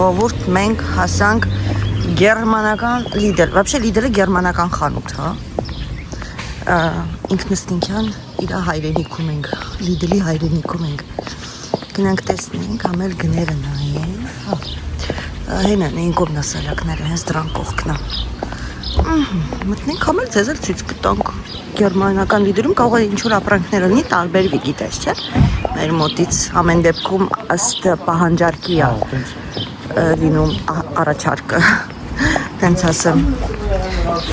ժողովուրդ մենք հասանք գերմանական Lidl, вообще Lidl-ը գերմանական խանութ, հա։ Ինքնըստինքյան իր հայրենիքում ենք, Lidl-ի հայրենիքում ենք։ Գնանք տեսնենք, ամել գները նայենք, հա։ Հենան էին կոմնասալակները, հենց դրան կողքնա։ Մտնենք ամել ձեզ էլ ցույց կտանք գերմանական Lidl-ում կարող է ինչ-որ ապրանքներ լինի, տարբերվի, գիտես, չէ՞։ Մեր մոտից ամեն դեպքում ըստ պահանջարկի է լինում առաջարկը, տենց ասեմ,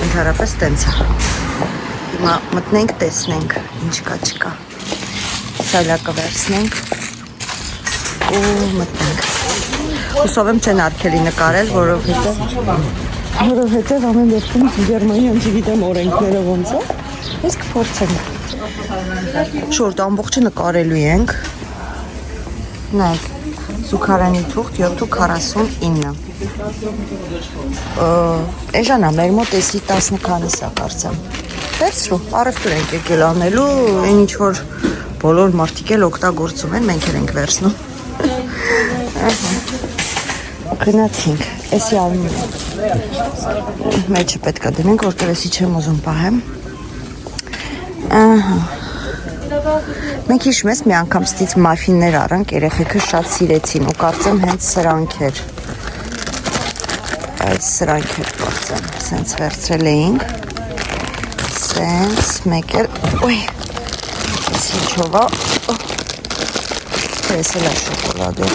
ընդհանրապես տենց է։ Հիմա մտնենք, տեսնենք, ինչ կա, չկա։ Սալակը վերցնենք ու մտնենք։ Հուսով եմ չեն արգելի նկարել, որովհետև ամեն դեպքում Գերմանիան չգիտեմ օրենքները ոնց է։ Ես կփորձենք։ Շորտ ամբողջը նկարելու ենք։ Նայեք, զուգարանի թուղթ 7.49։ Էժանա, մեր մոտ էսի 10 քանիս է կարծեմ։ Վերցրու, առևտուր ենք եկել անելու, այն ինչ որ բոլոր մարդիկ էլ օգտագործում են, մենք էլ ենք վերցնում։ Գնացինք, էսի արում ենք։ Մեջը պետք է դնենք, որտեղ էսի չեմ ուզում պահեմ։ Ահա։ Մենք հիշում ես մի անգամ ստից մաֆիններ առանք, երեխեքը շատ սիրեցին ու կարծեմ հենց սրանք էր։ Այս սրանք էր կարծեմ, սենց վերցրել էինք։ Սենց մեկ էլ, ոյ, ես ինչով է, ես էլ է շոկոլադով,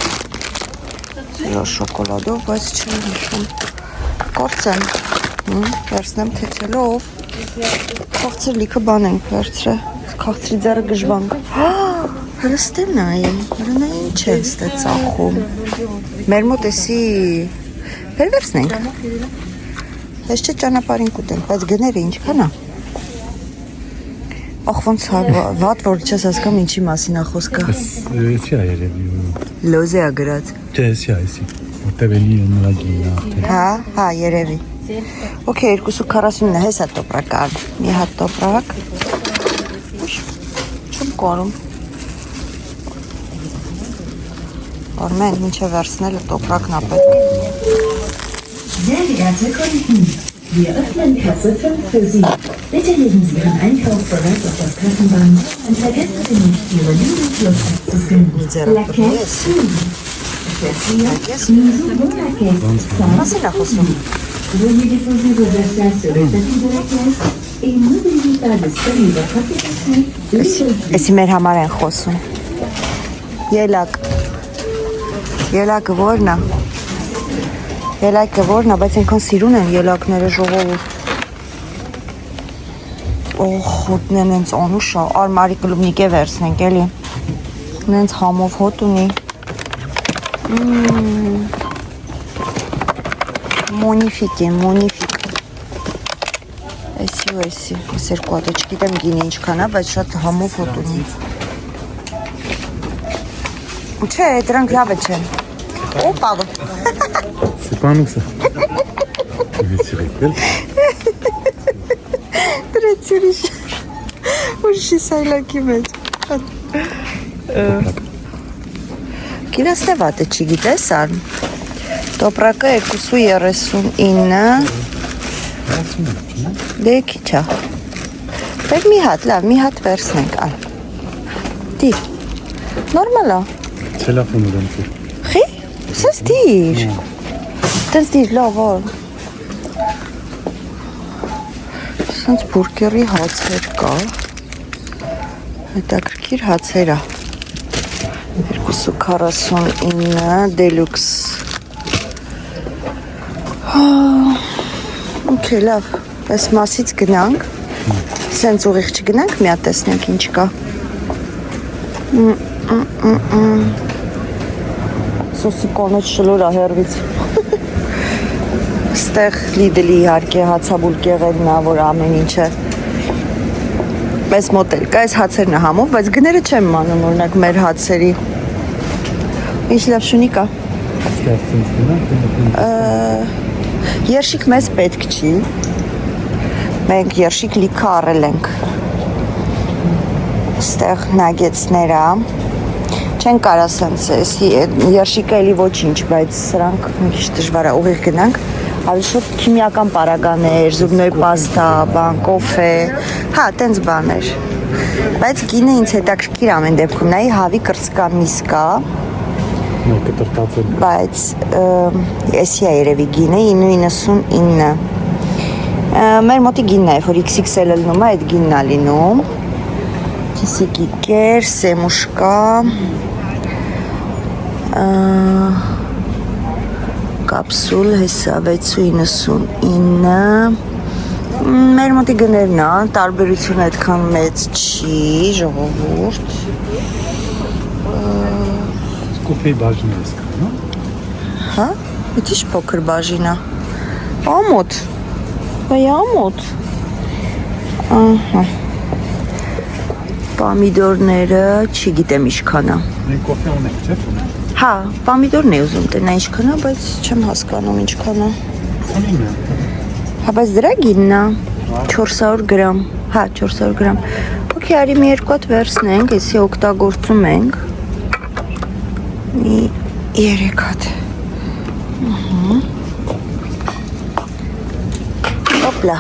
շոկոլադով, բայց չեմ հիշում, կարծեմ, վերցնեմ թեթելով, կաղցր լիքը բան ենք վերցրե, կաղցրի ձերը գժվանք, հրստել նայի, հրնա ինչ են ստե ծախում, մեր մոտ էսի, վեր վերցնենք, ես չէ ճանապարին կուտենք, բայց գները ինչ կան է, ախ ոնց վատ որ չես հասկամ ինչի մասին է խոսքը։ Էսի է երևի։ Լոզե է գրած։ Չէ, էսի է, էսի։ Որտև էլի նրա գինը արդեն։ Հա, երևի։ Okay, 2.49 է, հեսա տոպրական։ Մի հատ տոպրակ։ Չեմ կարում։ Արմեն, մինչև վերցնելը տոպրակն է պետք։ Sehr geehrte Kunden, wir öffnen Kasse 5 für Sie. Bitte legen Sie Ihren Einkauf bereit auf das Kassenband und vergessen Sie nicht, Ihre Lidl-Plus-App zu finden. La caisse Մասին է խոսում։ Veuillez déposer vos achats sur le tapis de la caisse et n'oubliez pas de scanner votre application. Էսի մեր համար են խոսում։ Ելակ։ Ելակը որն է։ Ելակը որն է, բայց այնքան սիրուն են ելակները ժողովուրդ։ Հոտն են հենց անուշ է, արմարի կլուբնիկ է վերցնենք էլի։ Հենց համով հոտ ունի։ Մոնիֆիկ է, մոնիֆիկ։ Էսի ու էսի, ես երկու հատ է, չգիտեմ գինի ինչքան է, բայց շատ համով հոտ ունի։ Չէ, դրանք լավը չեն։ Օպավը։ Սպանուսը։ Դրեց ուրիշի սայլակի մեջ։ Կիրասն է վատ է, չգիտես արմ։ Տոպրակը 2.39 Դե քիչ է։ Պետք մի հատ, լավ, մի հատ վերցնենք, այ։ Դիր, նորմալ է։ Չելախում եմ դիր։ Խի, սես դիր։ Տենց դիր, լավ որ։ Սենց բուրգերի հացեր կա, հետաքրքիր հացեր է, 2.49 դելուքս, okay, լավ, այս մասից գնանք, սենց ուղիղ չգնանք, մի հատ տեսնենք ինչ կա, սոսի կոնոչ շլոր է հերվից, Ստեղ Lidl-ի իհարկե հացաբուլկեղերն է, որ ամեն ինչ է։ Մեզ մոտ էլ կա, այս հացերն է համով, բայց գները չեմ մանում, օրինակ մեր հացերի։ Ինչ լավ շունի կա։ Երշիկ մեզ պետք չի։ Մենք երշիկ լիքը առել ենք։ Ստեղ նագեցներ է։ Չեն կարա սենց, երշիկը էլի ոչինչ, բայց սրանք մի քիչ դժվար է, ուղիղ գնանք, ավելի շուտ քիմիական պարագաներ, զուբնոյ պաստա, բան, կոֆե, հա, տենց բաներ, բայց գինը ինձ հետաքրքիր ամեն դեպքում, նայի հավի կրծկա միս կա, Մեկը տրտածել։ բայց էսի է երևի գինը 9.99, մեր մոտի գինն է, որ XXL լնում է, այդ գինն է լինում, Կիսիկի կեր, սեմուշկա, կապսուլ հեսա 6.99, մեր մոտի գներն է, տարբերությունը այդքան մեծ չի, ժողովուրդ, Կոֆեի բաժին ես կա, նո? հա, միտիշ փոքր բաժինա, ամոտ, վայ ամոտ, ահա, պամիդորները չգիտեմ ինչքան է, Մենք կոֆե ունենք, չէ՞, ունենք։ հա, պամիդորն է ուզում տնա ինչքան է, բայց չեմ հասկանում ինչքան է, հա, բայց դրա գինն է, 400 գրամ, հա, 400 գրամ, ոքի արի մի երկու հատ վերցնենք, եսի օգտագործում ենք, մի 3 հատ, օպլա,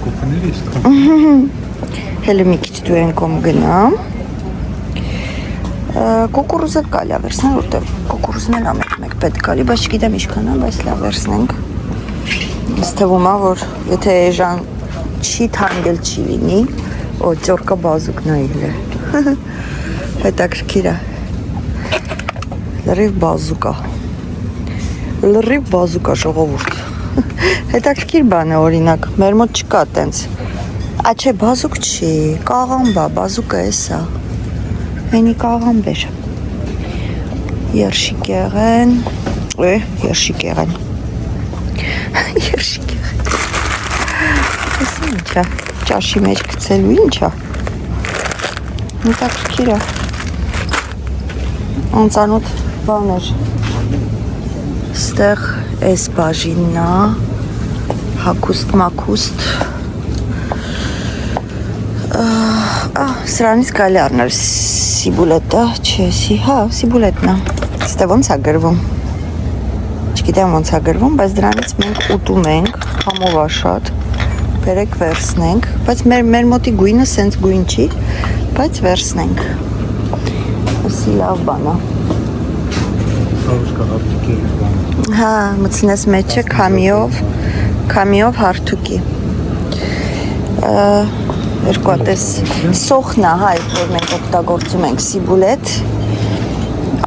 Կոֆեների ես կա։ հելը մի քիչ դու են կոմ գնամ, կուկուրուզը կալի վերցնենք, որտեղ կուկուրուզն էլ ամեկ պետք կալի, բայց չգիտեմ ինչքան է, բայց լավ վերցնենք, ինձ թվում է, որ եթե էժան չի թանկել չի լինի, օ, ճորկա բազուկն է իլ է, հետաքրքիր է, լրիվ բազուկա ժողովուրդ, հետաքրքիր բան է օրինակ, մեր մոտ չկա տենց, Ա չէ, բազուկ չի, կաղամբ է, բազուկը է սա, հենի կաղամբ էր, երշիկեղեն, երշիկեղեն, ես ինչ է, ճաշի մեջ կծելու ինչ է, հետաքրքիր է, անծանոթ բաներ, ստեղ էս բաժինն է, հագուստ մակուստ, սրանից կալի առնել սիբուլետը, չէ, հա, սիբուլետն է, ստե ոնց է գրվում, չգիտեմ ոնց է գրվում, բայց դրանից մենք ուտում ենք, համով է շատ, բերեք վերցնենք, բայց մեր մոտի գույնը սենց գույն չի, բայց վերցնենք, ասի լավ բան է, հա, մցնես մեջը կամիով հարթուկի, երկու հատես սոխնա, հա, որ մենք օգտագործում ենք սիբուլետ,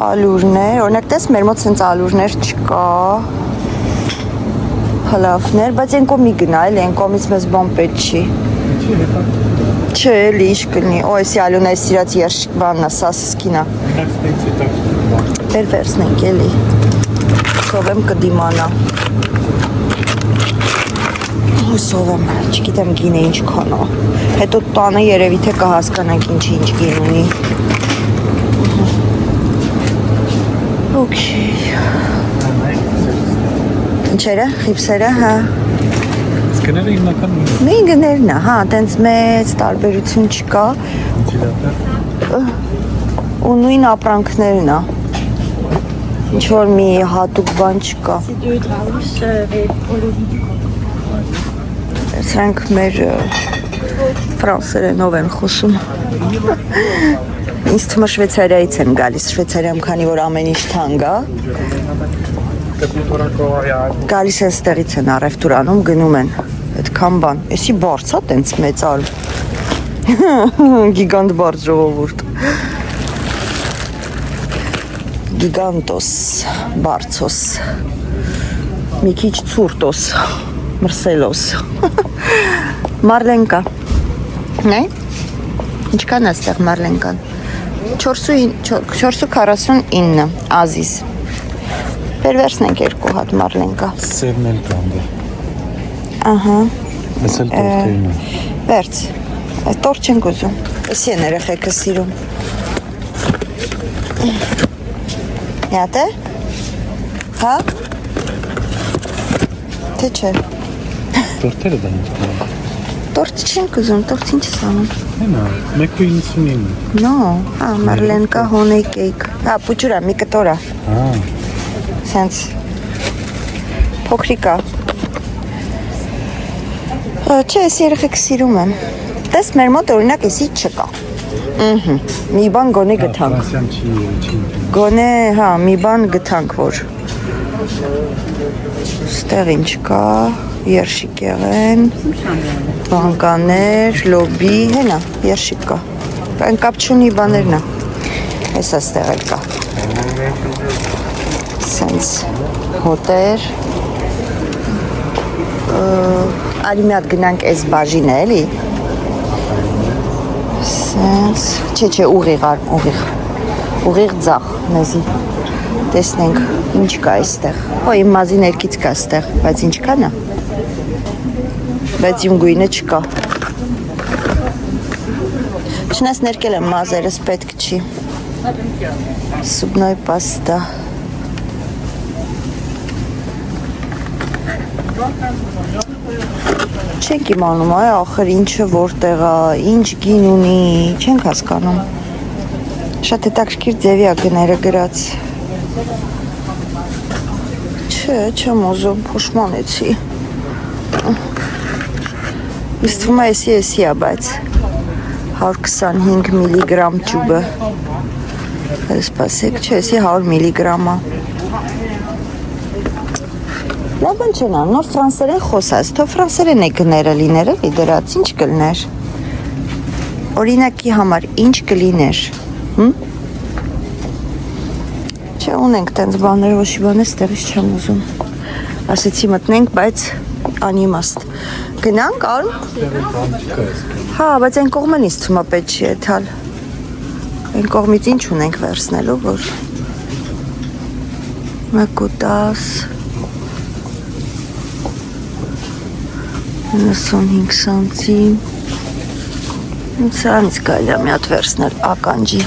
ալուրներ, օրինակ տես մեր մոտ սենց ալուրներ չկա, հլավներ, բայց են կոմի գնա, էլ են կոմից մեզ բան պետ չի, չէ, էլի իշ կլնի, օ, էսի ալուն այս սիրած երշիկ բաննա, սասսկինա, բեր վերցնենք էլի, սովեմ կդիմանա, Հուսով եմ, չգիտեմ գինը ինչքան է, հետո տանը երևի թե կհասկանանք ինչ գին ունի, ոքի, ինչերը, խիպսերը, հա, Գները հիմնական մի գներն է, հա, տենց մեծ տարբերություն չկա, ու նույն ապրանքներն է, ինչ-որ մի հատուկ բան չկա, Սրանք մեր ֆրանսերենով են խոսում, ինձ թվում է Շվեյցարիայից եմ գալիս, Շվեյցարիայում քանի որ ամեն ինչ թանկ է, գալիս են ստեղից են առևտուր անում, գնում են, այդքան բան, էսի բարձ է տենց մեծար, գիգանտ բարձ ժողովուրդ, գիգանտոս, բարձոս, մի քիչ ցուրտոս, մրսելոս, Մարլենկա, նայ, ինչքան է ստեղ Մարլենկան, 4.49 ազիզ, վերվերցնենք երկու հատ Մարլենկա, Սերն էլ կանդը, ահա, ես էլ տորթեին է, վերց, տորթ չենք ուզում, էսի են երեխեքը սիրում, Յատ է, հա, թե չէ, տորթերը դա ինչ կան, տորթ չենք ուզում, տորթ ինչ ես անում, Հենա, 1.99։ No, Marlenka honey cake։ Հա, պուջուրա, մի կտորա։ Սենց փոքրիկա։ Չէ, ես երեխեք սիրում եմ։ Տես մեր մոտ օրինակ էսի չկա։ Մի բան գոնե գտանք։ Ֆրանսիան չի։ Գոնե, հա, մի բան գտանք, որ ստեղ ինչ կա, երշիկ եղեն, բանկաներ, լոբի, հենա, երշիկ կա։ Այն կապ չունի բաներն է։ Հեսա ստեղ էլ կա։ Սենց հոտեր։ Արի մի հատ գնանք այս բաժինը, էլի։ Սենց, չէ, ուղիղ ձախ, մեզի։ Տեսնենք, ինչ կա այստեղ։ Իմ մազի ներքից կա այստեղ, բայց ինչ կա նա։ Բայց իմ գույնը չկա։ Չնայած ներկել եմ մազերս պետք չի։ Սուբնոյ պաստա։ Չենք իմանում, ախր ինչը որտեղ է, ինչ գին ունի, չենք հասկանում։ Շատ հետաքրքիր ձևի է գները գրած։ Չէ, չեմ ուզում, փոշմանեցի։ Ինձ թվում է էսի է, բայց 125 միլիգրամ ճուբը։ Սպասեք, չէ, էսի 100 միլիգրամ է։ Լավ բան չեն ան, նոր ֆրանսերեն խոսած, թող ֆրանսերեն է գները լիներ, էլի դրած, ինչ կլներ։ Օրինակի համար, ինչ կլիներ։ Չէ, ունենք տենց բաներ, ոչի բան է, ստեղից չեմ ուզում։ Ասեցի մտնենք, բայց անիմաստ։ Գնանք, արմ։ Հա, բայց այն կողմեն ինձ թվում է պետք չի եթալ։ Այն կողմից ինչ ունենք վերցնելու, որ 1.10 95 սանտիմ։ Սրանից կարելի է մի հատ վերցնել ականջի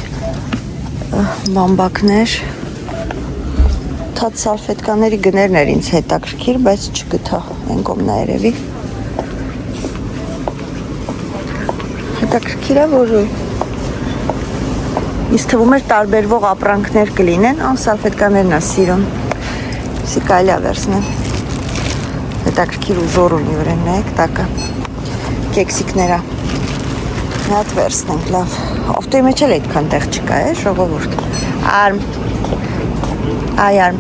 բամբակներ։ Թաց սալֆետկաների գներն էր ինձ հետաքրքիր, բայց չգտա այն կողմն է երևի։ Հետաքրքիր է, որ ինձ թվում էր տարբերվող ապրանքներ կլինեն, սալֆետկաներն է սիրում։ Սի կարելի է վերցնել։ Հետաքրքիր ու զոր ունի վրեն, նայեք, տակը։ Կեքսիկներա։ Մի հատ վերցնենք, լավ։ Ավտոյի մեջ էլ այդքան տեղ չկա, ժողովուրդ։ Արմ։ Այ արմ։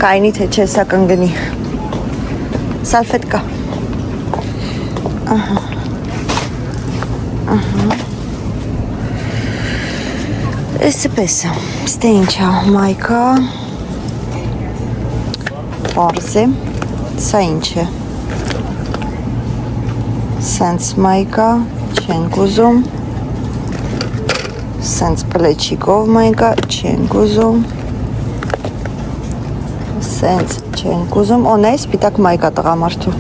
Կայնի թե չէ, սա կընգնի։ Սալֆետկա։ Ահա։ Էսպես է, ստե ինչա, մայքա, պարզ է, սա ինչ է, սենց մայքա, չենք ուզում, սենց պլեչիկով մայքա, չենք ուզում, սենց չենք ուզում, նայ սպիտակ մայքա տղամարդու,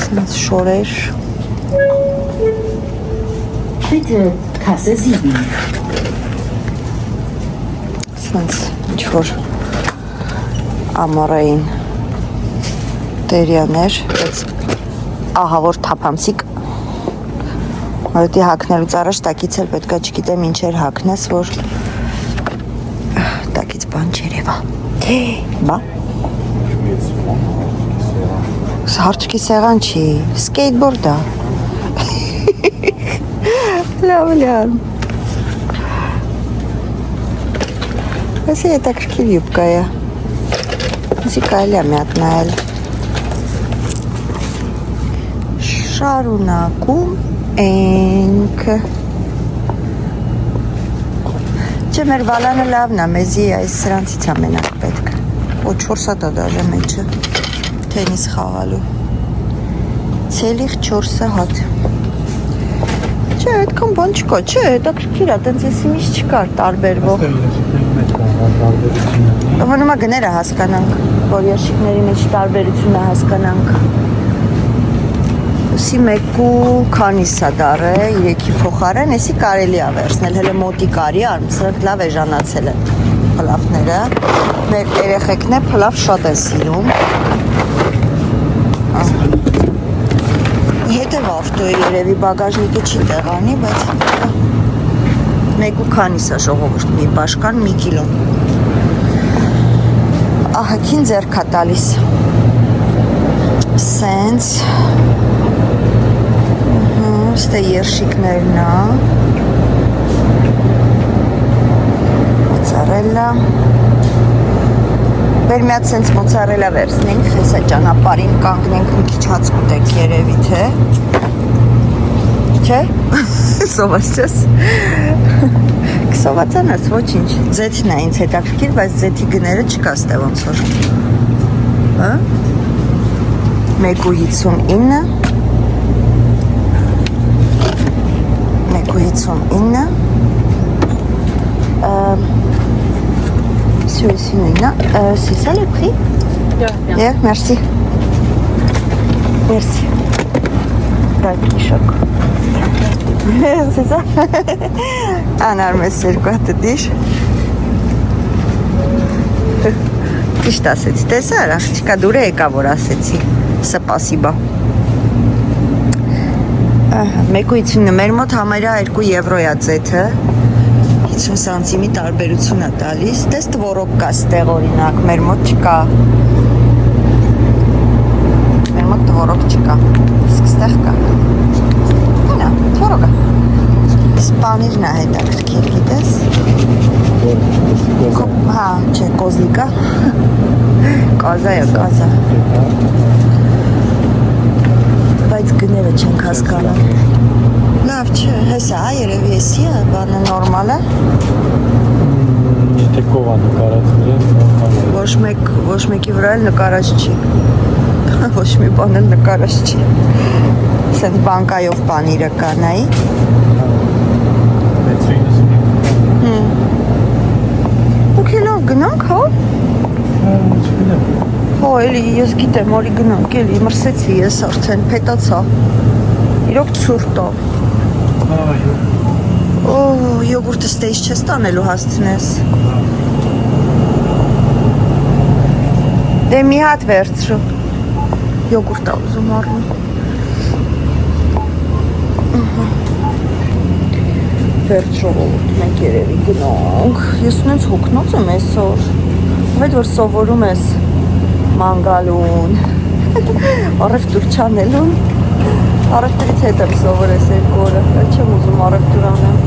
սենց շորեր, Bitte, Kasse 7. Սենց ինչ-որ ամորային տերյաներ, բայց ահավոր թափամսիկ, որոտի հակնելուց առաջ տակից էլ պետքա չգիտեմ ինչեր հակնես, որ տակից բան չերևա, բա, հարցուքի սեղան չի, սկեյթբորդա, լավ լավ, Ասի հետաքրքիր յուբկա է, ասի կարելի է մի հատ նայել, շարունակում ենք, չէ մեր վալանը լավն է, մեզի այս սրանցից ամենակ պետք, ու 4 հատ է դաժե մեջը, թենիս խաղալու, ցելիղ 4 հատ, չէ, այդքան բան չկա, չէ, հետաքրքիր է, տենց եսի միշտ չկար տարբերվող, Հոնում է գները հասկանանք, որ երշիկների մեջ տարբերությունը հասկանանք, Սի մեկու քանիսա դար է, 3-ի փոխարեն, եսի կարելի է վերցնել, հելը մոտի կարի արմ, սրանք լավ է ժանացել են պլավները, մեր երեխեքն է պլավ շատ է սիրում, լավ ավտո է, երևի բագաժնիկը չի տեղանի, բայց մեկ ու քանիս է ժողովուրդ, մի բաշկան, մի կիլո։ Ահագին ձեռք է տալիս։ Սենց։ Ստե երշիկներն է։ Մոցարելլա։ Բեր մի հատ սենց մոցարելլա վերցնենք, հեսա ճանապարհին կանգնենք, մի քիչ հաց կուտենք երևի, թե։ Չէ։ Սոված չես։ Կսովածան ես, ոչինչ։ Ձեթն է ինձ հետաքրքիր, բայց ձեթի գները չկա ստե ոնց որ։ Հա։ 1.59 Celui-ci, c'est ça le prix? Yeah, merci. Merci. Petit choc. C'est ça? Անարմես երկու հատ դիշ։ Ճիշտ ասեցի, տեսա արա, չկա դուր եկա, որ ասեցի, սպասիբա։ 1.50, մեր մոտ համարյա 2 եվրոյա ձեթը, 50 սանտիմի տարբերություն է տալիս, տես տվորոք կա ստեղ օրինակ, մեր մոտ չկա։ Մեր մոտ տվորոք չկա, իսկ ստեղ կա։ Հենա, տվորոք է։ Սպանիրն է հետաքրքիր, գիտես։ Հա, չէ, կոզլիկա։ Կազա է, կազա։ Բայց գները չենք հասկանում։ Լավ չէ, հեսա, երևի եսի է, բանը նորմալ է։ Եթե կովա նկարած իրեն, նորմալ է։ Ոչ մեկի վրա էլ նկարած չի։ Ոչ մի բան էլ նկարած չի։ Սենց բանկայով պանիրը կա, նայի։ Ուքելով գնանք, հո։ Հո, էլի ես գիտեմ, որի գնանք, էլի մրսեցի ես արդեն, պետացա։ Իրոք ցուրտ է։ Օ, յոգուրտը ստեյս չես տանելու հասցնես։ Դե մի հատ վերցրու։ Յոգուրտ է ուզում առնում։ Վերջ ժողովուրդ, մենք երևի գնանք։ Ես ունենց հոգնոց եմ այսօր։ Այդ որ սովորում ես մանգալուն, առևտուր չանելուն, առևտուրից հետ եմ սովորես երկու օրը, չեմ ուզում առևտուր անեմ,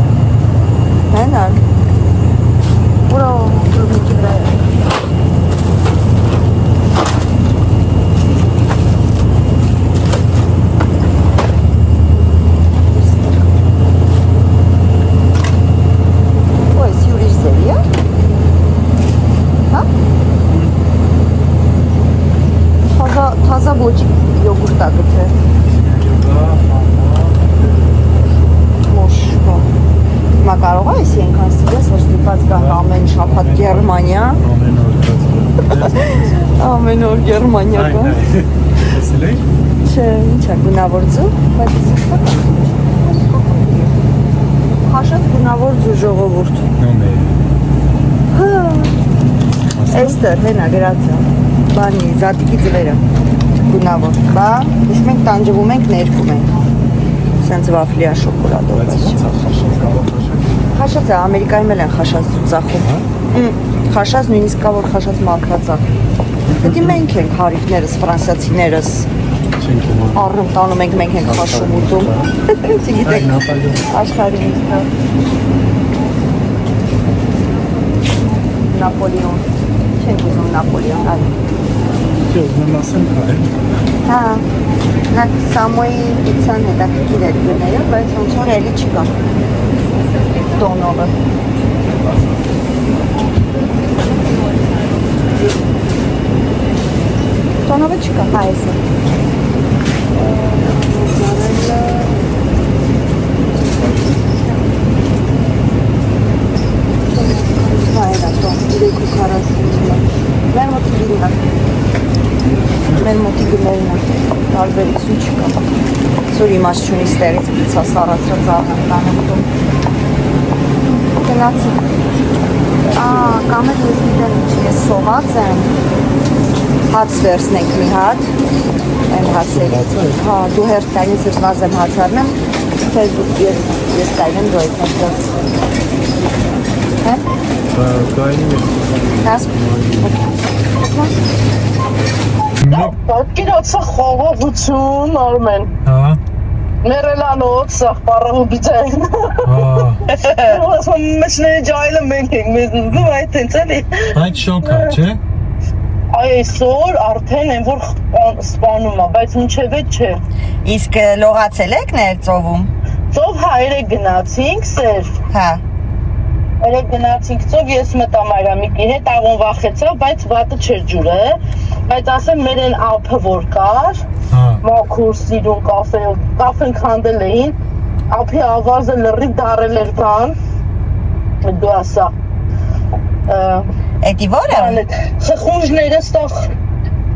հենալ, ուրա գրումիկի վրա է։ Թազա ոչ յոգուրտ է գտե։ Մոշկո։ Հիմա կարող է ես ենքան ստիգես, որ ստիպած կա ամեն շաբաթ Գերմանիա։ Ամեն օր Գերմանիա կա։ Տեսել եք։ Չէ, ինչ է գունավորձու, բայց հաշատ գունավորձու ժողովուրդ։ Նոմե։ Էստեր, հենա գրածը, բանի, զատիկի ձվերը, գունավոր, բա, իսկ մենք տանջվում ենք, ներկում ենք, սենց վաֆլիա շոկոլադով, խաշած է, Ամերիկայում էլ են խաշած ծուծախում, խաշած նույնիսկ կա, որ խաշած մաքրածախ, հետի մենք ենք հարիվներս, ֆրանսիացիներս, առնում տանում ենք, մենք ենք խաշում ուտում, չգիտեք, աշխարհի Նապոլիոն, չենք ուզում Նապոլիոն, այլ։ Չէ, ուզում ասեմ կարել։ Հա, նակ Սամոյի պիցան հետաքրքիր էր գները, բայց ոնց որ էլի չկա տոնովը։ Տոնովը չկա, հա ես է։ Մեր մոտի գներն է, տարբերություն չկա, սոր իմաստ չունի ստեղից պիցաս առացրած աղնան ուտում, գնացի, կամ էլ ես գիտեմ ինչ, ես սոված եմ, Հաց վերցնենք մի հատ։ Այն հացերը։ Հա, դու հերթ տանից ես վազեմ հացարնեմ, թե ես տայնեմ դու այդ հացրած։ Հա? Պատկերացա խաղաղություն, Արմեն։ Հա։ Մերելանոց, սաղ պարահուբիցային։ Մշները ջայլը մենք ենք, դու այդ ենք էլի։ Այդ շոկ է, չէ։ Այսօր արդեն են որ սպանում է, բայց մինչև էդ չէ։ Իսկ լողացել եք ներ ծովում։ Ծով հա երեք գնացինք, սեր։ Հա։ Երեք գնացինք ծով, ես մտա Մարամիկի հետ, աղոն վախեցավ, բայց վատը չէր ջուրը, բայց ասեմ մեր են ափը որ կար, մաքուր սիրուն կաֆեն քանդել էին, ափի ավազը լրիվ դարել էր բան, դու ասա, Էդի որը։ խխունջները ստաղ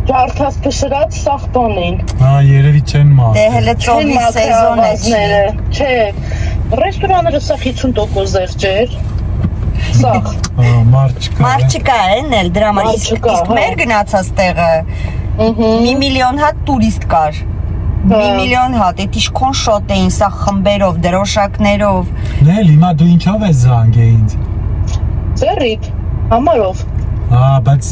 ջարդաս պշրած ստաղ բան էին։ Հա, երևի չեն մատ։ Դե հելը ծովի սեզոն է չի։ Չէ, ռեստորանները սաղ 50% զեղ ջեր, սաղ։ Մարդ չկա։ Մարդ չկա են էլ դրա համար, իսկ մեր գնացած տեղը մի միլիոն հատ տուրիստ կար։ Մի միլիոն հատ, էդ իշքոն շոտ էին, սա խմբերով, դրոշակներով։ Նել, հիմա դու ինչով ես զանգե ինձ։ Ձերիդ, համարով։ Հա, բայց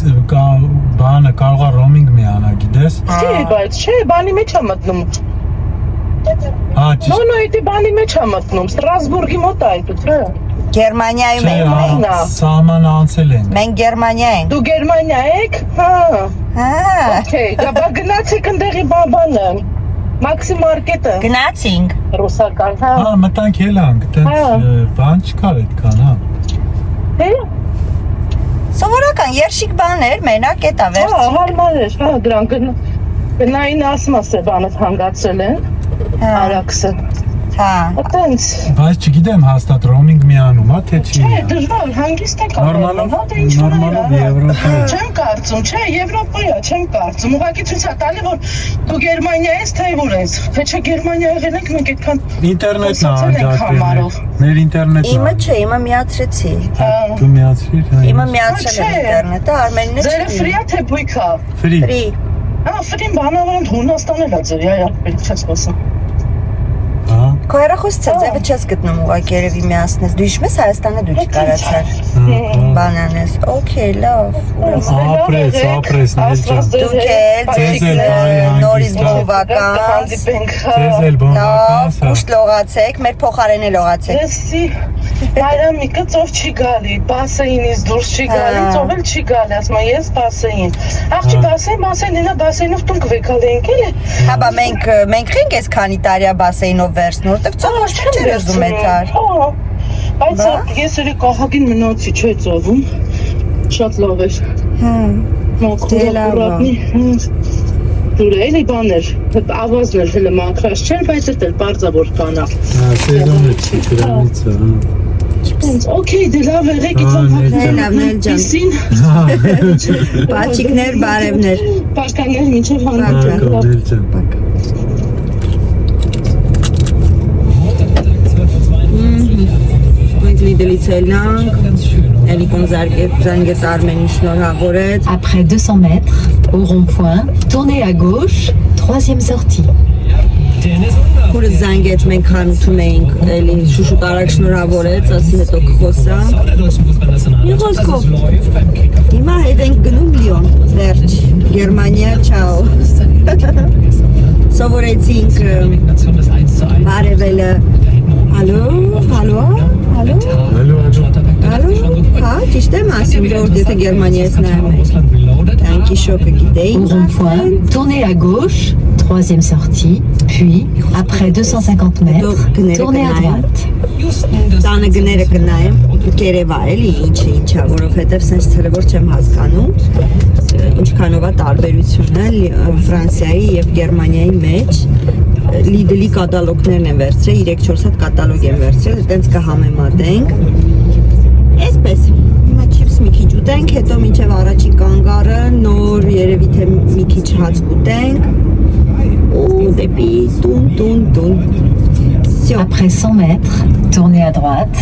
բանը կարող է ռոմինգ մի անա, գիտես։ Չէ, բայց չէ, բանի մեջ է մտնում։ Հա, ճիշտ։ Նո, էդի բանի մեջ է մտնում, Ստրասբուրգի մոտ է այդ, չէ։ Գերմանիայում ենք մենք։ Սահման անցել են։ Մենք Գերմանիա ենք։ Դու Գերմանիա եք։ Հա։ Հա։ Okay, դա գնացեք ընդեղի բաբանը։ Մաքսի մարքետը։ Գնացինք։ Ռուսական, հա։ Հա, մտանք ելանք, տենց բան չկար այդքան, հա։ Հե։ Սովորական երշիկ բաներ, մենակ էտա Հա, վերցրինք։ հարմար էր, հա, դրանք գնային ասմասը բանը հանգացել են։ Արաքսը։ Հա։ Այդտենց։ Բայց չգիտեմ հաստատ ռոմինգ մի անում, հա, թե չի։ Չէ, դժվար, հանգիստ է կարող։ Նորմալով, Հա, դե ինչ նորմալով Եվրոպա։ Չեմ կարծում, չէ, Եվրոպայա, չեմ կարծում։ Ուղղակի ցույց է տալի, որ դու Գերմանիա ես, թե որ ես։ Թե չէ Գերմանիա եղել ենք մենք այդքան Ինտերնետն է անջատվել։ Մեր ինտերնետը։ Իմը չէ, իմը միացրեցի։ Դու միացրիր, հա։ Իմը միացրել եմ ինտերնետը, Արմենին է Ձերը ֆրիա թե բույքա։ Ֆրի։ Ֆրի։ Հա, ֆրին բանավանդ Հունաստանել է ձեր, այա, պետք չէ սպասում։ Հա։ Քո հեռախոսը ձևը չես գտնում ուղղակի երևի միացնես։ Դու հիշում ես Հայաստանը դու չկարացար։ Բանանես։ Okay, լավ։ Ապրես, նել ջան։ Դուք էլ Ձեզ էլ բարի նորից հանգիստ։ բովական։ Ձեզ էլ բոնական, Լավ, սա։ ուշ լողացեք, մեր փոխարենը լողացեք։ Դեսի Մարամիկը ծով չի գալի, բասեինից դուրս չի գալի, ծով էլ չի գալի, ասում է ես բասեին։ Աղջի բասեին, ինա բասեինով տուն կվեկալ ենք էլի։ Հա, բա մենք խենք ես քանի տարիա բասեինով վերցնում, որտեվ ծովը ոչ չէ երզում է թար։ Բայց ես էլի կահագին մնացի չէ ծովում, շատ լավ էր։ Մոքուրակնի, դուր էլի բաներ, ավազներ հելը մակրաշ չեր, բայց էտ էլ պարծավոր կանա։ Հա, սեզոնը չի, դրանից է, հա։ Okay, դե լավ եղեք իծան Լավ, նել ջան։ Բաչիկներ, բարևներ։ Պաշկաններ մինչև Հակա, նել ջան։ Մենք լիդելից ելնանք, Էլիկոն զանգեց Արմենին շնորհավորեց։ Après 200 mètres, au rond-point, tournez à gauche, troisième sortie. Քուրը զանգեց, մենք խանութում էինք, էլի շուշուտ արագ շնորհավորեց, ասի հետո կխոսա։ Մի խոսքով, հիմա հետ ենք գնում Լիոն, վերջ, Գերմանիա, չաո։ Սովորեցինք բարևելը, հալո, հա, ճիշտ եմ ասում, որ եթե Գերմանիայից նայում ենք, տանկի շոկը Au գիտեինք, rond-point, tournez à gauche, troisième sortie, puis, après 250 mètres, tournez à droite. տանը գները կնայեմ, կերևա էլի, ինչա, որովհետև սենց ցելը որ չեմ հասկանում, ինչքանով է տարբերությունը Ֆրանսիայի եւ Գերմանիայի մեջ, Lidl-ի կատալոգներն են վերցրել, 3-4 հատ կատալոգ են վերցրել, այտենց կհամեմատենք, այսպես, հիմա չիպս մի քիչ ուտենք, հետո մինչև առաջին կանգառը, նոր երևի թե մի քիչ հաց կուտենք, ու դեպի տուն, Après 100 mètres, tournez à droite.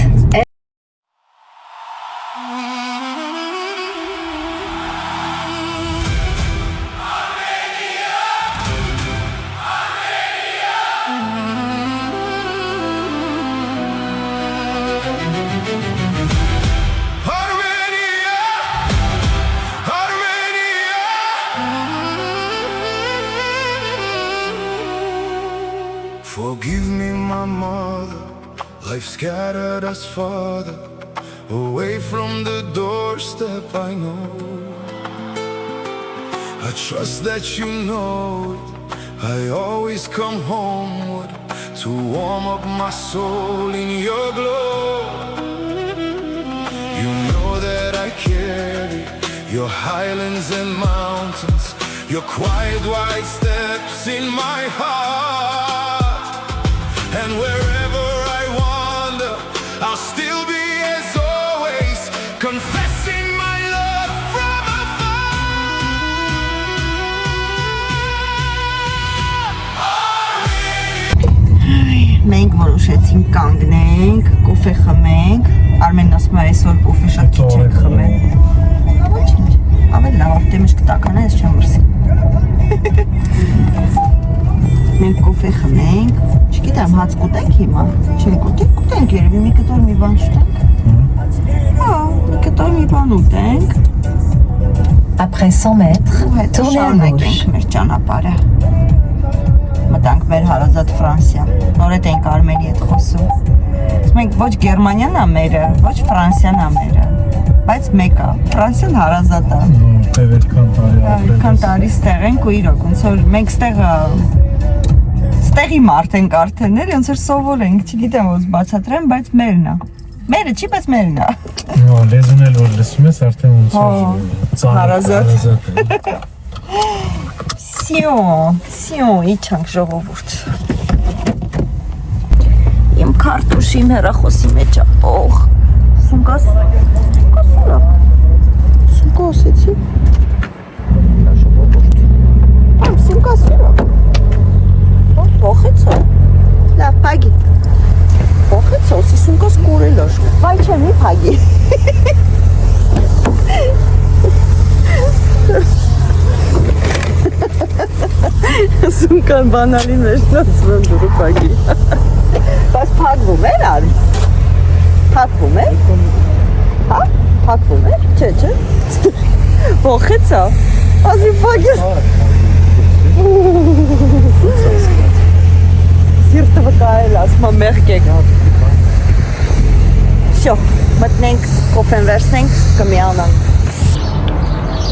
Life scattered us farther away from the doorstep. I know, I trust that you know it. I always come homeward to warm up my soul in your glow. You know that I carry your highlands and mountains, your quiet white steps in my heart. And wherever I wander, I'll still be as always, confessing my love from afar. Մենք որոշեցինք կանգնենք, կոֆե խմենք, Արմենն ասում է այսօր կոֆե շատ քիչ ենք խմել։ Ոչինչ, ավելի լավ ավտեմեջ կտական է, ես չեմ մրսի։ Մենք կոֆե խմենք, չգիտեմ, հաց կուտենք հիմա, չենք կուտենք երևի մի կտոր մի բան չտենք։ Հա, մի կտոր մի բան ուտենք։ Après 100 mètres, tournez à gauche. Մեր ճանապարհը։ Մտանք մեր հարազատ Ֆրանսիա։ Նորեդ ենք Արմենի հետ խոսում։ Մենք ոչ Գերմանիան է մերը, ոչ Ֆրանսիան է մերը, բայց մեկ է, Ֆրանսիան հարազատ է։ Տեղ այդքան տարի ապրել։ Այդքան տարի ստեղ ենք ու իրոք, ոնց որ մենք ստեղի մարդ ենք արդեն, էլի ոնց որ սովոր ենք, չգիտեմ ոնց բացատրեմ, բայց մերն է։ Մերը չի, բայց մերն է։ Հա, լեզուն էլ որ լսում ես արդեն ոնց որ հարազատ։ է։ Սիոն, իջանք ժողովուրդ։ Իմ քարտուշի իմ հեռախոսի մեջ է, օղ, սունկաս ուրա, սունկա ասեցի, ժողովուրդ, սունկաս ուրա, բոխեց է, լավ, պագի, բոխեց է, osի սունկաս կուրել է, վայ չեմ մի պագի, Սունկան բանալի մեջ նացվում դուրը պագի Բայց պագվում էր արի Պագվում էր Հա? Պագվում էր? Չէ, չէ Ողեց է Ասի պագի Սիրտը վկայել ասմա մեղք եք Շո, մտնենք, կոֆեն վերցնենք, կմիանանք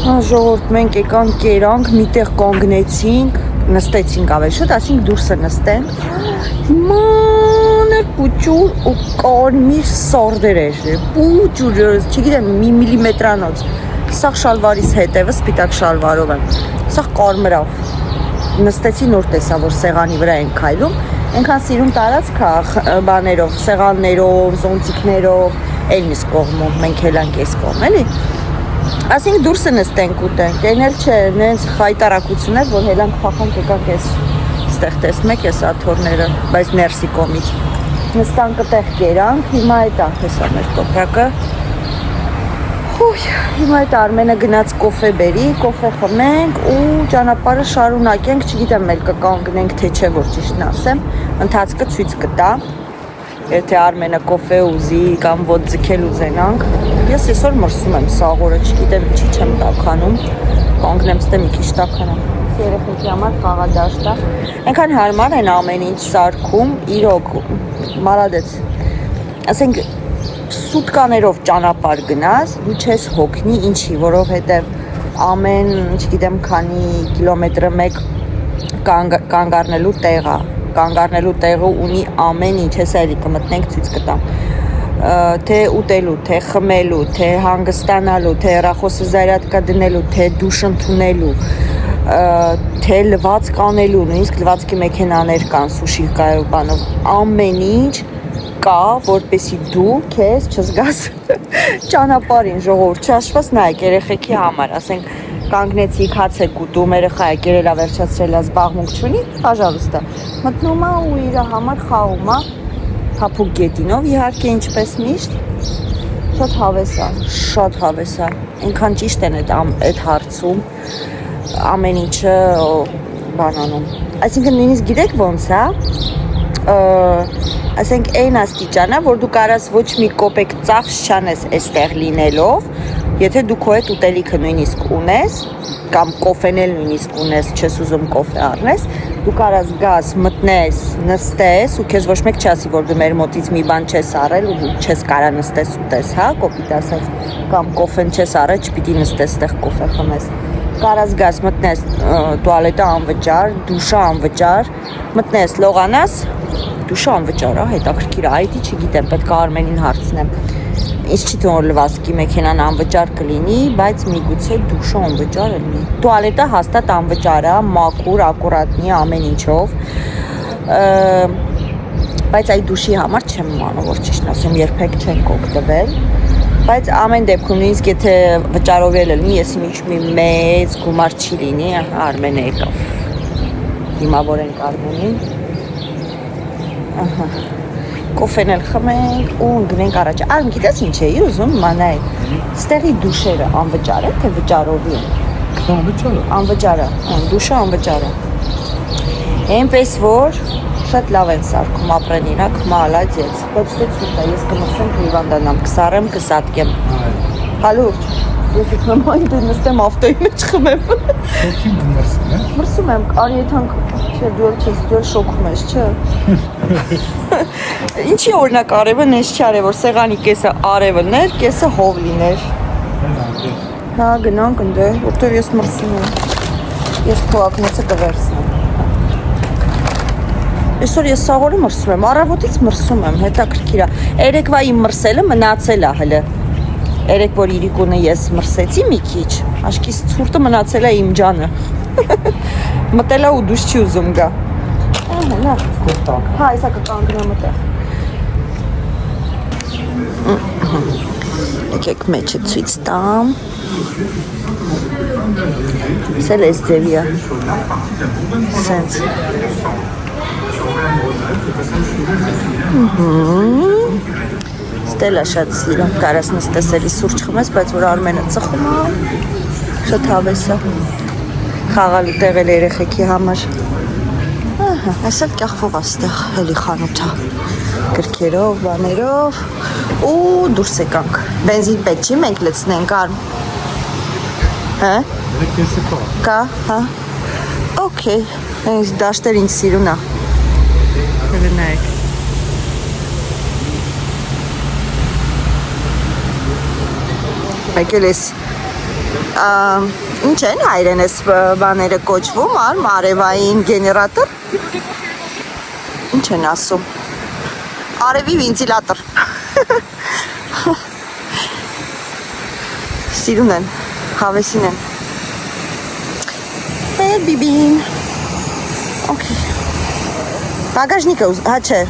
Ժողորդ մենք եկանք կերանք, միտեղ կանգնեցինք, նստեցինք ավելի շուտ, ասինք դուրսը նստենք մանր պուճուր ու կարմիր սորդեր էր, պուճուր, չգիտեմ, մի միլիմետրանոց Սաղ շալվարիս հետևը, սպիտակ շալվարով եմ, սաղ կարմրավ Նստեցի նոր տեսա, որ սեղանի վրա ենք քայլում Ենքան սիրում տարածք բաներով, սեղաններով, զոնտիկներով, էլ միս կողմում, մենք հելանք ես կողմ, էլի Ասինք դուրսը նստենք ուտենք, այն էլ չէ, նենց խայտարակություն էր, որ հելանք փախանք եկանք ես ստեղ տեսնում եք ես աթորները, բայց ներսի կողմից Նստանք այդտեղ կերանք, հիմա այդ հեսա մեր տոպրակը Հիմա այդ Արմենը գնաց կոֆե բերի, կոֆե խմենք ու ճանապարհը շարունակենք, չգիտեմ էլ կկանգնենք թե չէ որ ճիշտն ասեմ, ընթացքը ցույց կտա Եթե Արմենը կոֆե ուզի կամ ոտ ձգել ուզենանք Ես այսօր մրսում եմ սաղորը, չգիտեմ ինչի չեմ տաքանում Կանգնեմ ստե մի քիչ տաքանամ Երեխեքի համար խաղադաշտ է Այնքան հարմար են ամեն ինչ սարքում, իրոք, մարադեց Ասենք սուտկաներով ճանապարհ գնաս, դու չես հոգնի ինչի, որովհետև ամեն, չգիտեմ, քանի կիլոմետրը մեկ կանգ առնելու տեղ է Կանգ առնելու տեղը ունի ամեն ինչ, հեսա էլի կմտնենք ցույց կտամ Թե ուտելու, թե խմելու, թե հանգստանալու, թե հեռախոսը զարյատկա դնելու, թե դուշ ընդունելու Թե լվացք անելու, նույնիսկ լվացքի մեքենաներ կան, սուշի կայով բանով Ամեն ինչ կա, որպեսի դու քեզ չզգաս ճանապարհին ժողովուրդ չհաշված նայեք երեխեքի համար, ասենք կանգնեցիք հաց եք ուտում, երեխա եք երելա վերջացրելա զբաղմունք չունի, պաժալուստա մտնում է ու իր համար խաղում է փափուկ գետինով, իհարկե ինչպես միշտ շատ հավես է, այնքան ճիշտ են այդ հարցում ամեն ինչը բանանում այսինքն նույնիսկ գիտեք ոնց է ասենք այն աստիճանա, որ դու կարաս ոչ մի կոպեկ ծախս չանես այստեղ լինելով, եթե դու քո հետ ուտելիքը նույնիսկ ունես, կամ կոֆեն էլ նույնիսկ ունես, չես ուզում կոֆե առնես, դու կարաս գաս, մտնես, նստես ու քեզ ոչ մեկ չասի, որ դու մեր մոտից մի բան չես արել ու չես կարա նստես ուտես, հա, կոպիտ ասած, կամ կոֆեն չես արել, չպիտի նստես տեղ կոֆե խմես։ Կարաս գաս, մտնես, տուալետը անվճար, դուշը անվճար, մտնես, լողանաս, դուշը անվճար, հա, հետաքրքիր է, այդի չգիտեմ, պետք է Արմենին հարցնեմ։ Ինչ չի թվում որ լվասկի մեքենան անվճար կլինի, բայց միգուցե դուշը անվճար լինի։ Տուալետը հաստատ անվճար է, մաքուր, ակուրատնի ամեն ինչով։ Բայց այդ դուշի համար չեմ իմանում, որ ճիշտ ասեմ, երբեք չենք օգտվել։ Բայց ամեն դեպքում նույնիսկ եթե վճարով լինի, ես ինչ մի մեծ գումար չի լինի, Արմենը եկավ։ Դիմավոր ենք Արմենին։ Ահա։ Կոֆեն էլ խմենք ու ընկնենք առաջ։ Արմ, գիտես ինչ էի ուզում մանայի։ Ստեղի դուշերը անվճար է, թե վճարովի են։ Անվճար է։ Անվճար է, դուշը անվճար է։ Էնպես որ շատ լավ են սարքում ապրեն իրանք, մալադեց։ Բայց դե ցույց է, ես կմրսեմ հիվանդանամ, կսարեմ, կսատկեմ։ Հալուրջ, ես իքնեմ այն դե նստեմ ավտոյի մեջ խմեմ։ Շոքին մրսում է։ Մրսում եմ, արի եթանք, չէ, դու էլ շոքում ես, չէ։ Ինչի օրինակ արևն ես չի արև, որ սեղանի կեսը արևն էր, կեսը հով լիներ։ Հա, գնանք ընդե, որտեղ ես մրսում եմ։ Ես փողակնոցը կվերցնեմ։ Այսօր ես սաղորը մրսում եմ, առավոտից մրսում եմ, հետաքրքիր է։ Երեկվա իմ մրսելը մնացել է հələ։ Երեք որ իրիկունը ես մրսեցի մի քիչ, աշկիս ցուրտը մնացել է իմ ջանը։ Մտել է ու դուշ չի ուզում գա։ Ահա, լավ։ Հա, այսա կկանգնեմ այդտեղ։ Եկեք մեջը ցույց տամ։ Սել էս ձևի է։ Սենց։ Ստելա շատ սիրում, կարաս նստես էլի սուրճ խմես, բայց որ Արմենը ծխում է, շատ հավես է, խաղալու տեղ էլ երեխեքի համար։ Այս էլ կեղվող աստեղ, էլի խանութա, գրքերով, բաներով, ու դուրս եկանք, բենզին պետք չի, մենք լցնենք Արմ, հա, կա, հա, օքեյ, դաշտեր ինչ սիրուն է, գնայք։ Մեկ էլ ես, ինչ են հայրեն ես բաները կոչվում, արևային գեներատոր, ինչ են ասում, արևի վինտիլատոր, սիրուն են, հավեսին են, բիբին, օքեյ, բագաժնիկը, հա չէ,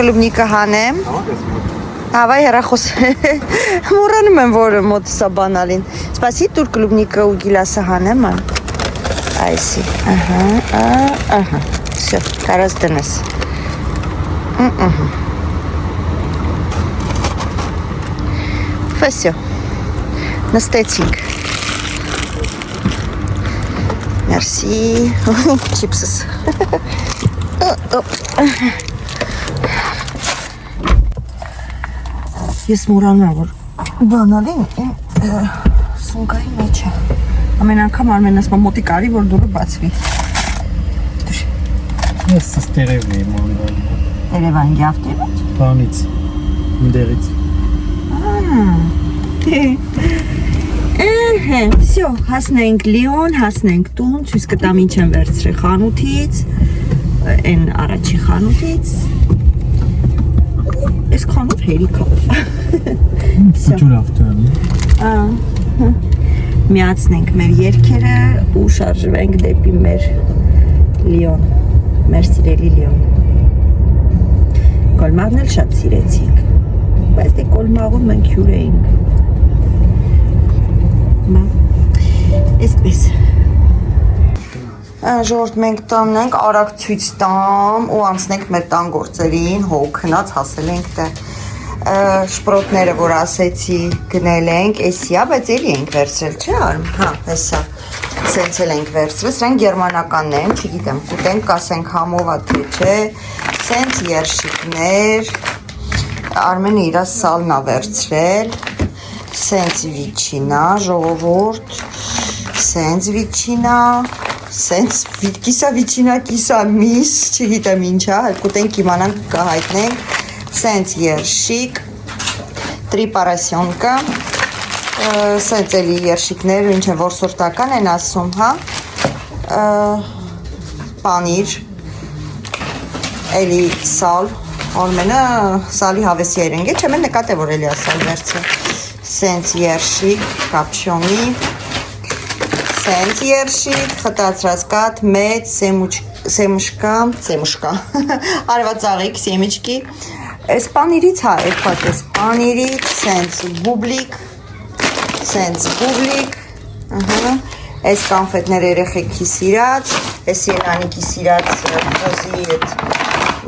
կլուբնիկը հանեմ, Հավայ հեռախոս, մորանում եմ, որ մոտս է բանալին, սպասի տուր կլուբնիկը ու գիլասը հանեմ, այսի, ահա, սյո, կարաս դնես, վեսյո, նստեցինք, մերսի, չիպսս, Ես մորանում եմ, որ բանալին սունկայի մեջ է, ամեն անգամ Արմեն ասում մոտիկ արի, որ դուրը բացվի, Ես ստերևն էի մորանում Երևանքի ավտոյի մեջ? Բանից, ինդերից Всё, հասնենք Լիոն, հասնենք տուն, ցույց կտամ ինչ եմ վերցրել խանութից, այն առաջի խանութից Այս խանութ հերիք է Փոքր ավտոյի Միացնենք մեր երգերը ու շարժվենք դեպի մեր Լիոն, մեր սիրելի Լիոն Կոլմաղն էլ շատ սիրեցինք, բայց դե Կոլմաղում մենք հյուր էինք Այսպես Ժողովուրդ մենք տանենք, արագ ցույց տամ ու անցնենք մեր տան գործերին, հոգնած հասել ենք տեղ շպրոտները, որ ասեցի գնել ենք, էսի է, բայց էլի ենք վերցրել, չէ Արմ, հա, էսա, սենց էլ ենք վերցրել, սրանք գերմանականն են, չգիտեմ, կուտենք, կասենք համովա թե չէ, սենց երշիկներ, Արմենը իրա սալն է վերցրել, սենց վիչինա, ժողովուրդ, սենց վիչինա, սենց կիսա վիճինա, կիսա միս, չգիտեմ ինչա, կուտենք իմանանք կհայտնենք, սենց երշիկ, տրիպարասյոնկա, սենց էլի երշիկներ, ինչ են որ սորտական են ասում, հա, պանիր, էլի սալ, օրմենը սալի հավեսի երենք է, չեմ են նկատ է որ էլի ասալ վերցը, սենց երշիկ, կապշոնի, սենց երշիկ, խտացրած կատ, մեծ, սեմուշկա, արևածաղիկ, սեմիչկի, այս պանիրից հա, էրպատ ես պանիրից, սենց բուբլիկ, այս կանֆետներ երեխեքի սիրած, այս Ելանիկի սիրած խոզի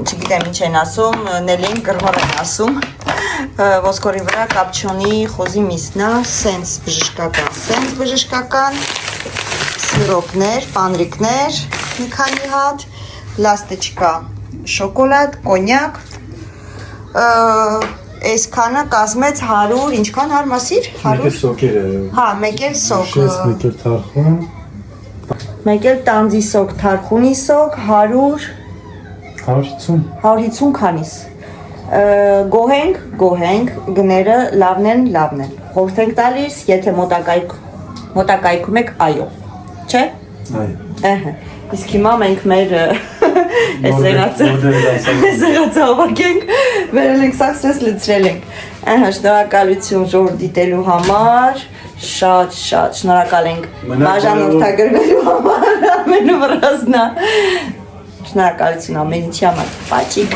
չգիտեմ ինչ են ասում, նելին կրհոր են ասում, ոսկորի վրա կապչոնի խոզի միսնա, սենց բժշկական, սիրոպներ, պանրիկներ, մի քանի հատ, լաստեչկա, շոկոլադ, կոնյակ, այս քանը կազմեց 100, ինչքան հարմասիր? Մեկ էլ սոկեր է։ Հա, մեկ էլ սոկ։ Մեկ էլ թարխուն։ Մեկ էլ տանձի սոկ, թարխունի սոկ, 150 քանիս։ Գոհենք, գները լավն են, խորհուրդ ենք տալիս, եթե մոտակայքում եք այո, չէ? Այո։ Իսկ հիմա մենք մեր սեղացը հավաքենք, վերել ենք սաքսես լցրել ենք, շնորհակալություն ժողովուրդ դիտելու համար, շատ շնորհակալ ենք բաժանորդագրվելու համար, ամենը վրազնա, շնորհակալություն ամեն ինչի համար, պաչիկ։